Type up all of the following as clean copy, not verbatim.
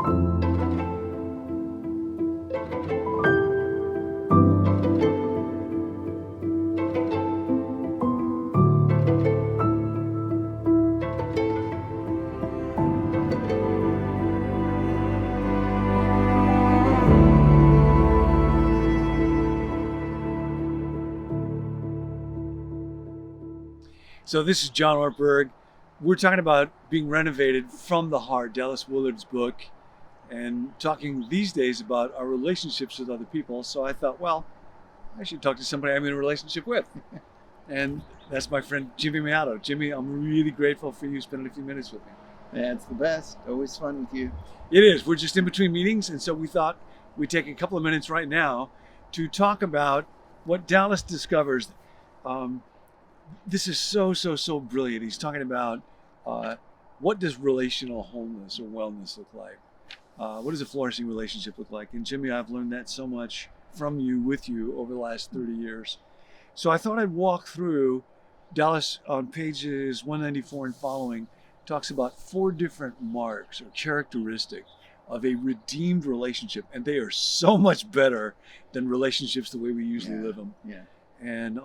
So this is John Ortberg. We're talking about being renovated from the heart, Dallas Willard's book, and talking these days about our relationships with other people. So I thought, well, I should talk to somebody I'm in a relationship with. And that's my friend Jimmy Mellado. Jimmy, I'm really grateful for you spending a few minutes with me. That's the best. Always fun with you. It is. We're just in between meetings, and so we thought we'd take a couple of minutes right now to talk about what Dallas discovers. This is so brilliant. He's talking about what does relational wholeness or wellness look like? What does a flourishing relationship look like? And Jimmy, I've learned that so much from you, with you, over the last 30 years. So I thought I'd walk through. Dallas on pages 194 and following talks about 4 different marks or characteristics of a redeemed relationship. And they are so much better than relationships the way we usually live them. Yeah. And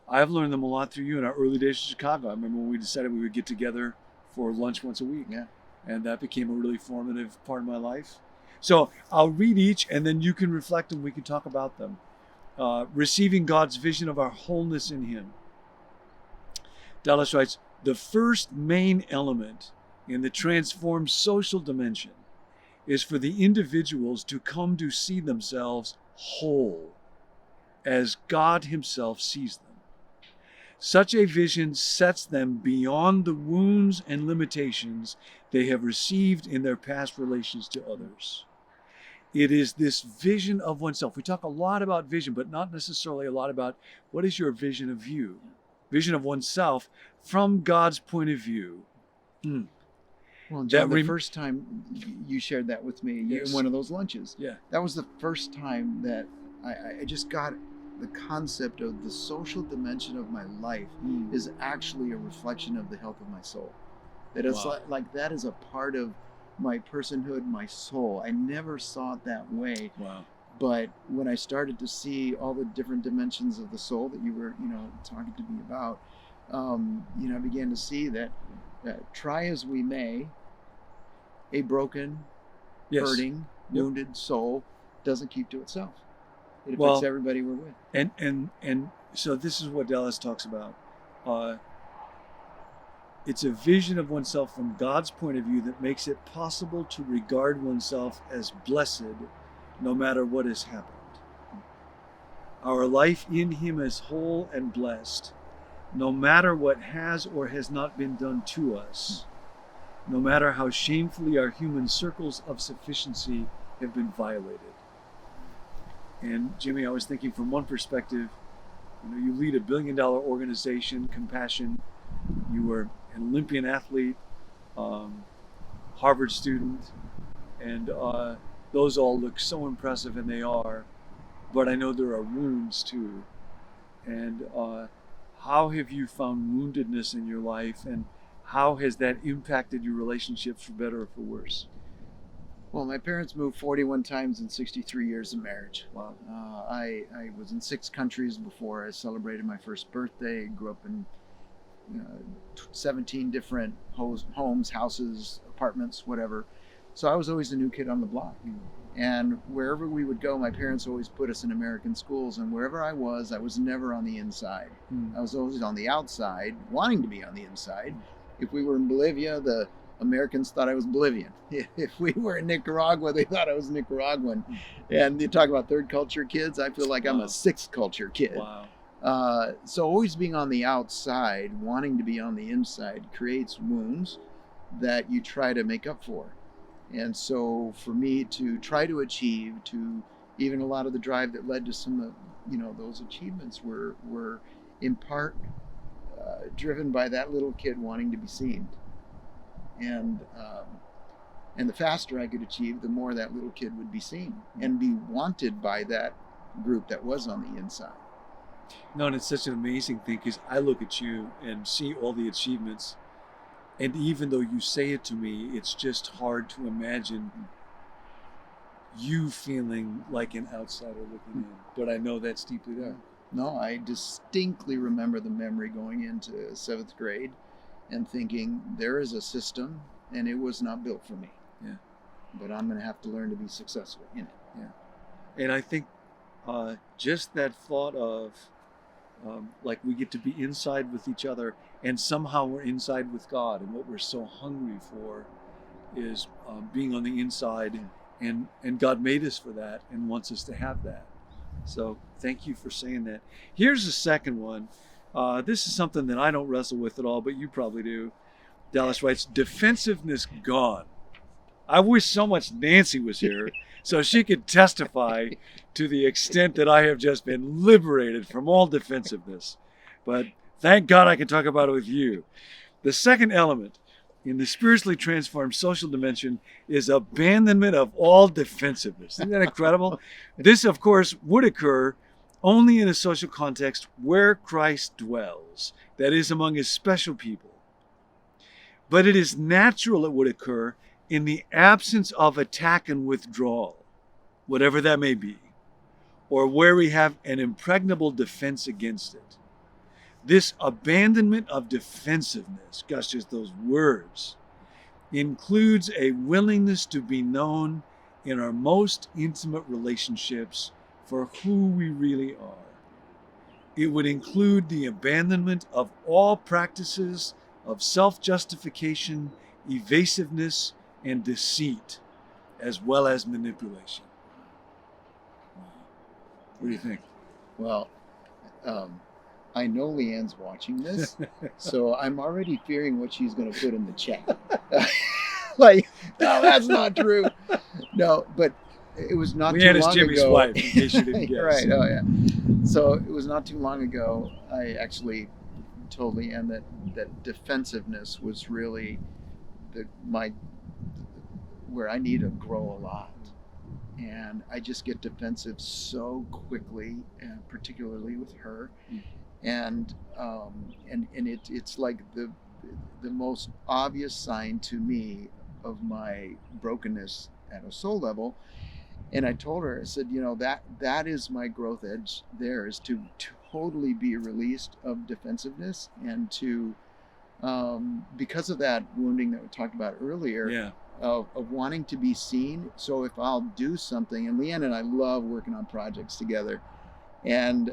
I've learned them a lot through you in our early days in Chicago. I remember when we decided we would get together for lunch once a week. Yeah. And that became a really formative part of my life. So I'll read each and then you can reflect and we can talk about them. Receiving God's vision of our wholeness in Him. Dallas writes, the first main element in the transformed social dimension is for the individuals to come to see themselves whole as God Himself sees them. Such a vision sets them beyond the wounds and limitations they have received in their past relations to others. It is this vision of oneself. We talk a lot about vision, but not necessarily a lot about what is your vision of you, vision of oneself from God's point of view. Well, John, the first time you shared that with me in one of those lunches, that was the first time that I just got the concept of the social dimension of my life is actually a reflection of the health of my soul. That it's like that is a part of my personhood, my soul. I never saw it that way. Wow. But when I started to see all the different dimensions of the soul that you were, talking to me about, I began to see that try as we may, a broken, hurting, wounded soul doesn't keep to itself. It affects everybody we're with. And so this is what Dallas talks about. It's a vision of oneself from God's point of view that makes it possible to regard oneself as blessed no matter what has happened. Our life in Him is whole and blessed, no matter what has or has not been done to us, no matter how shamefully our human circles of sufficiency have been violated. And Jimmy, I was thinking from one perspective, you lead a $1 billion organization, Compassion. You were an Olympian athlete, Harvard student, and those all look so impressive, and they are. But I know there are wounds too. And how have you found woundedness in your life, and how has that impacted your relationships for better or for worse? Well, my parents moved 41 times in 63 years of marriage. Wow. I was in 6 countries before I celebrated my first birthday. Grew up in 17 different homes, houses, apartments, whatever. So I was always the new kid on the block. And wherever we would go, my parents always put us in American schools. And wherever I was never on the inside. I was always on the outside, wanting to be on the inside. If we were in Bolivia, the Americans thought I was Bolivian. If we were in Nicaragua, they thought I was Nicaraguan. And you talk about third culture kids, I feel like I'm a sixth culture kid. Wow. So always being on the outside, wanting to be on the inside creates wounds that you try to make up for. And so for me to try to achieve, to even a lot of the drive that led to some of, those achievements were in part driven by that little kid wanting to be seen. And the faster I could achieve, the more that little kid would be seen and be wanted by that group that was on the inside. No, and it's such an amazing thing because I look at you and see all the achievements, And even though you say it to me, it's just hard to imagine you feeling like an outsider looking in. But I know that's deeply there. No, I distinctly remember the memory going into 7th grade and thinking, there is a system and it was not built for me. Yeah. But I'm going to have to learn to be successful in it. Yeah. And I think just that thought of like we get to be inside with each other, and somehow we're inside with God, and what we're so hungry for is being on the inside, and God made us for that and wants us to have that. So thank you for saying that. Here's the second one. This is something that I don't wrestle with at all, but you probably do. Dallas writes, defensiveness gone. I wish so much Nancy was here so she could testify to the extent that I have just been liberated from all defensiveness. But thank God I can talk about it with you. The second element in the spiritually transformed social dimension is abandonment of all defensiveness. Isn't that incredible? This, of course, would occur only in a social context where Christ dwells, that is, among his special people. But it is natural it would occur in the absence of attack and withdrawal, whatever that may be, or where we have an impregnable defense against it. This abandonment of defensiveness, gosh, just those words, includes a willingness to be known in our most intimate relationships for who we really are. It would include the abandonment of all practices of self-justification, evasiveness, and deceit, as well as manipulation. What do you think? Well, I know Leanne's watching this, so I'm already fearing what she's going to put in the chat. Like, no, that's not true. No, but it was not Leanne too is long Jimmy's ago. wife, in case you didn't guess. Right, oh yeah. So it was not too long ago, I actually told Leanne that defensiveness was really where I need to grow a lot. And I just get defensive so quickly, particularly with her. And it's like the most obvious sign to me of my brokenness at a soul level. And I told her, I said, that is my growth edge there, is to totally be released of defensiveness, and to because of that wounding that we talked about earlier. Yeah. Of wanting to be seen. So if I'll do something, and Leanne and I love working on projects together, and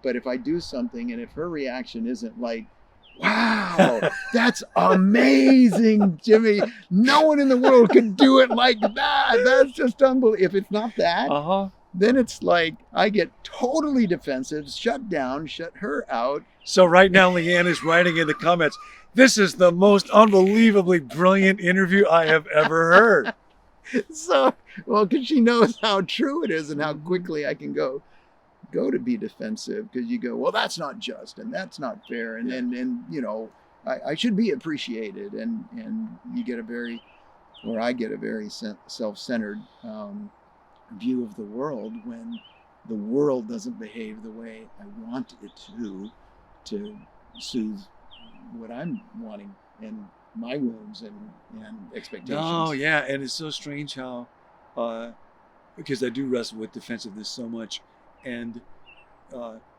but if I do something and if her reaction isn't like, wow, that's amazing, Jimmy, no one in the world could do it like that, that's just unbelievable. If it's not that, then it's like I get totally defensive, shut down, shut her out. So right now Leanne is writing in the comments, this is the most unbelievably brilliant interview I have ever heard. So, well, because she knows how true it is and how quickly I can go to be defensive, because you go, well, that's not just, and that's not fair, and then I should be appreciated, and you get I get a very self-centered view of the world when the world doesn't behave the way I want it to soothe what I'm wanting and my wounds and expectations. Oh, yeah, and it's so strange how, because I do wrestle with defensiveness so much, and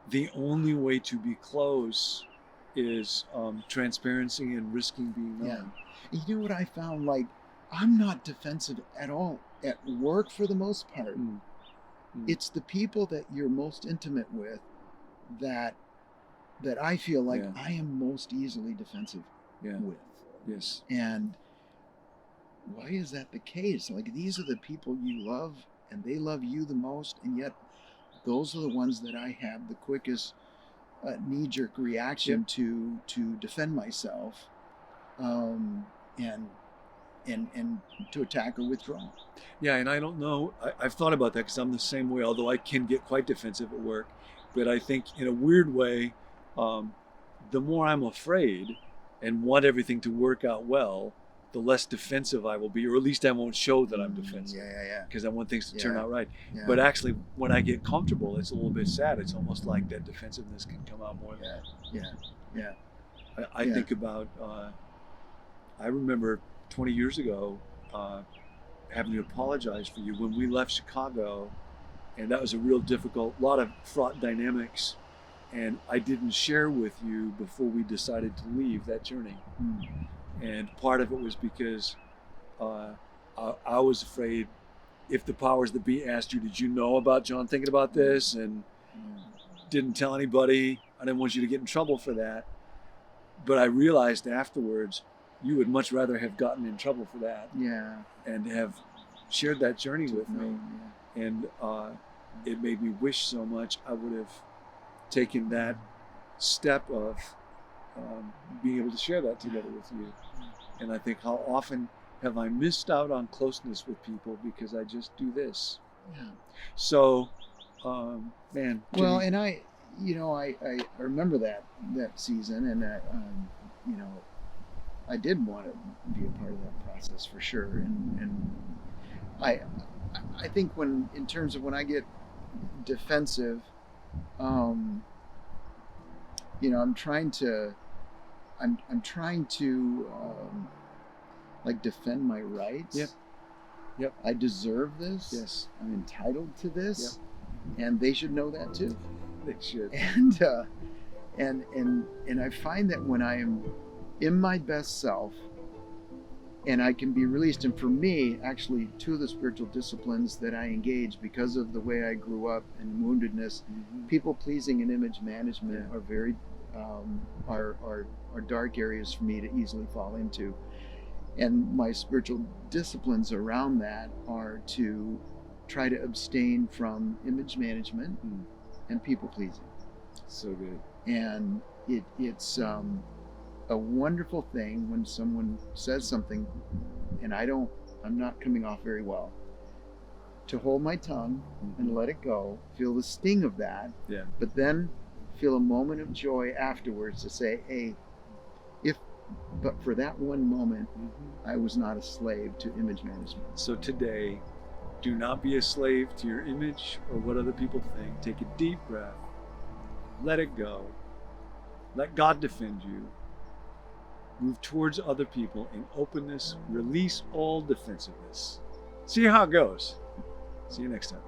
the only way to be close is transparency and risking being known. Yeah. You know what I found? Like, I'm not defensive at all at work for the most part. It's the people that you're most intimate with that I feel like I am most easily defensive with. Yes. And why is that the case? Like, these are the people you love, and they love you the most, and yet those are the ones that I have the quickest knee-jerk reaction to defend myself, and to attack or withdraw. Yeah, and I don't know. I've thought about that, because I'm the same way, although I can get quite defensive at work. But I think in a weird way, the more I'm afraid and want everything to work out well, the less defensive I will be, or at least I won't show that I'm defensive. Because I want things to turn out right. Yeah. But actually, when I get comfortable, it's a little bit sad. It's almost like that defensiveness can come out more than that. Yeah. I think about I remember 20 years ago having to apologize for you when we left Chicago, and that was a real difficult, lot of fraught dynamics, and I didn't share with you before we decided to leave that journey. And part of it was because I was afraid if the powers that be asked you, did you know about John thinking about this, and didn't tell anybody, I didn't want you to get in trouble for that. But I realized afterwards, you would much rather have gotten in trouble for that, and have shared that journey with me. And it made me wish so much I would have taken that step of being able to share that together with you. And I think, how often have I missed out on closeness with people because I just do this? So, man. Well, and I remember that season, and I did want to be a part of that process for sure. And I think in terms of when I get defensive, I'm trying to like defend my rights. Yep. I deserve this. Yes. I'm entitled to this. And they should know that too. They should. And I find that when I am in my best self, and I can be released. And for me, actually, two of the spiritual disciplines that I engage because of the way I grew up and woundedness, people pleasing and image management are very are dark areas for me to easily fall into. And my spiritual disciplines around that are to try to abstain from image management and people pleasing. So good. And it's a wonderful thing when someone says something and I'm not coming off very well, to hold my tongue and let it go, feel the sting of that, but then feel a moment of joy afterwards to say, hey, but for that one moment, I was not a slave to image management. So today, do not be a slave to your image or what other people think. Take a deep breath. Let it go. Let God defend you. Move towards other people in openness. Release all defensiveness. See how it goes. See you next time.